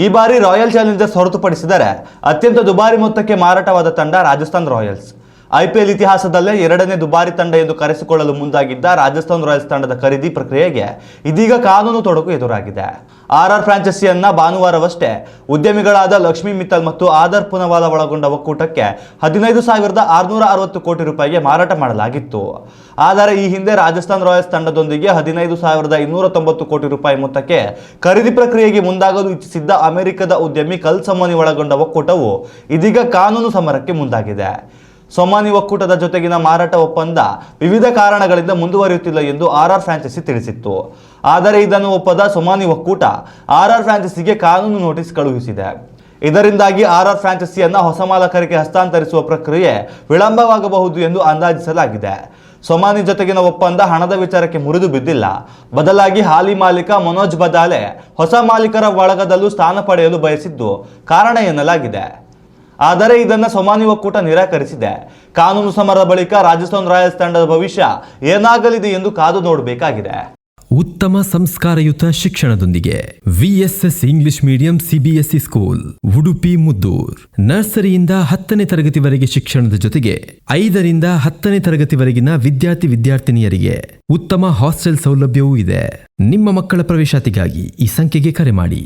ಈ ಬಾರಿ royal Challengers ಹೊರತುಪಡಿಸಿದರೆ ಅತ್ಯಂತ ದುಬಾರಿ ಮೊತ್ತಕ್ಕೆ ಮಾರಾಟವಾದ ತಂಡ ರಾಜಸ್ಥಾನ್ ರಾಯಲ್ಸ್. ಐಪಿಎಲ್ ಇತಿಹಾಸದಲ್ಲೇ ಎರಡನೇ ದುಬಾರಿ ತಂಡ ಎಂದು ಕರೆಸಿಕೊಳ್ಳಲು ಮುಂದಾಗಿದ್ದ ರಾಜಸ್ಥಾನ್ ರಾಯಲ್ಸ್ ತಂಡದ ಖರೀದಿ ಪ್ರಕ್ರಿಯೆಗೆ ಇದೀಗ ಕಾನೂನು ತೊಡಕು ಎದುರಾಗಿದೆ. ಆರ್ಆರ್ ಫ್ರಾಂಚೈಸಿಯನ್ನ ಭಾನುವಾರವಷ್ಟೇ ಉದ್ಯಮಿಗಳಾದ ಲಕ್ಷ್ಮಿ ಮಿತ್ತಲ್ ಮತ್ತು ಆದರ್ ಪೂನಾವಾಲಾ ಒಳಗೊಂಡ ಒಕ್ಕೂಟಕ್ಕೆ 15,660 ಕೋಟಿ ರೂಪಾಯಿಗೆ ಮಾರಾಟ ಮಾಡಲಾಗಿತ್ತು. ಆದರೆ ಈ ಹಿಂದೆ ರಾಜಸ್ಥಾನ್ ರಾಯಲ್ಸ್ ತಂಡದೊಂದಿಗೆ 15,290 ಕೋಟಿ ರೂಪಾಯಿ ಮೊತ್ತಕ್ಕೆ ಖರೀದಿ ಪ್ರಕ್ರಿಯೆಗೆ ಮುಂದಾಗಲು ಇಚ್ಛಿಸಿದ್ದ ಅಮೆರಿಕದ ಉದ್ಯಮಿ ಕಲ್ಸಮನಿ ಒಳಗೊಂಡ ಒಕ್ಕೂಟವು ಇದೀಗ ಕಾನೂನು ಸಮರಕ್ಕೆ ಮುಂದಾಗಿದೆ. ಸೊಮಾನಿ ಒಕ್ಕೂಟದ ಜೊತೆಗಿನ ಮಾರಾಟ ಒಪ್ಪಂದ ವಿವಿಧ ಕಾರಣಗಳಿಂದ ಮುಂದುವರಿಯುತ್ತಿಲ್ಲ ಎಂದು ಆರ್ಆರ್ ಫ್ರಾಂಚೈಸಿ ತಿಳಿಸಿತ್ತು. ಆದರೆ ಇದನ್ನು ಒಪ್ಪದ ಸೊಮಾನಿ ಒಕ್ಕೂಟ ಆರ್ಆರ್ ಫ್ರಾಂಚೈಸಿಗೆ ಕಾನೂನು ನೋಟಿಸ್ ಕಳುಹಿಸಿದೆ. ಇದರಿಂದಾಗಿ ಆರ್ಆರ್ ಫ್ರಾಂಚೈಸಿಯನ್ನ ಹೊಸ ಮಾಲಕರಿಗೆ ಹಸ್ತಾಂತರಿಸುವ ಪ್ರಕ್ರಿಯೆ ವಿಳಂಬವಾಗಬಹುದು ಎಂದು ಅಂದಾಜಿಸಲಾಗಿದೆ. ಸೊಮಾನಿ ಜೊತೆಗಿನ ಒಪ್ಪಂದ ಹಣದ ವಿಚಾರಕ್ಕೆ ಮುರಿದು ಬಿದ್ದಿಲ್ಲ. ಬದಲಾಗಿ ಹಾಲಿ ಮಾಲೀಕ ಮನೋಜ್ ಬದಾಲೆ ಹೊಸ ಮಾಲೀಕರ ಬಳಗದಲ್ಲೂ ಸ್ಥಾನ ಪಡೆಯಲು ಬಯಸಿದ್ದು ಕಾರಣ ಎನ್ನಲಾಗಿದೆ. ಆದರೆ ಇದನ್ನು ಸೊಮಾನಿ ಒಕ್ಕೂಟ ನಿರಾಕರಿಸಿದೆ. ಕಾನೂನು ಸಮರದ ಬಳಿಕ ರಾಜಸ್ಥಾನ್ ರಾಯಲ್ಸ್ ತಂಡದ ಭವಿಷ್ಯ ಏನಾಗಲಿದೆ ಎಂದು ಕಾದು ನೋಡಬೇಕಾಗಿದೆ. ಉತ್ತಮ ಸಂಸ್ಕಾರಯುತ ಶಿಕ್ಷಣದೊಂದಿಗೆ VSS English medium CBSE school Udupi Muddur. ನರ್ಸರಿಯಿಂದ 10ನೇ ತರಗತಿವರೆಗೆ ಶಿಕ್ಷಣದ ಜೊತೆಗೆ 5ರಿಂದ 10ನೇ ತರಗತಿವರೆಗಿನ ವಿದ್ಯಾರ್ಥಿನಿಯರಿಗೆ ಉತ್ತಮ ಹಾಸ್ಟೆಲ್ ಸೌಲಭ್ಯವೂ ಇದೆ. ನಿಮ್ಮ ಮಕ್ಕಳ ಪ್ರವೇಶಾತಿಗಾಗಿ ಈ ಸಂಖ್ಯೆಗೆ ಕರೆ ಮಾಡಿ.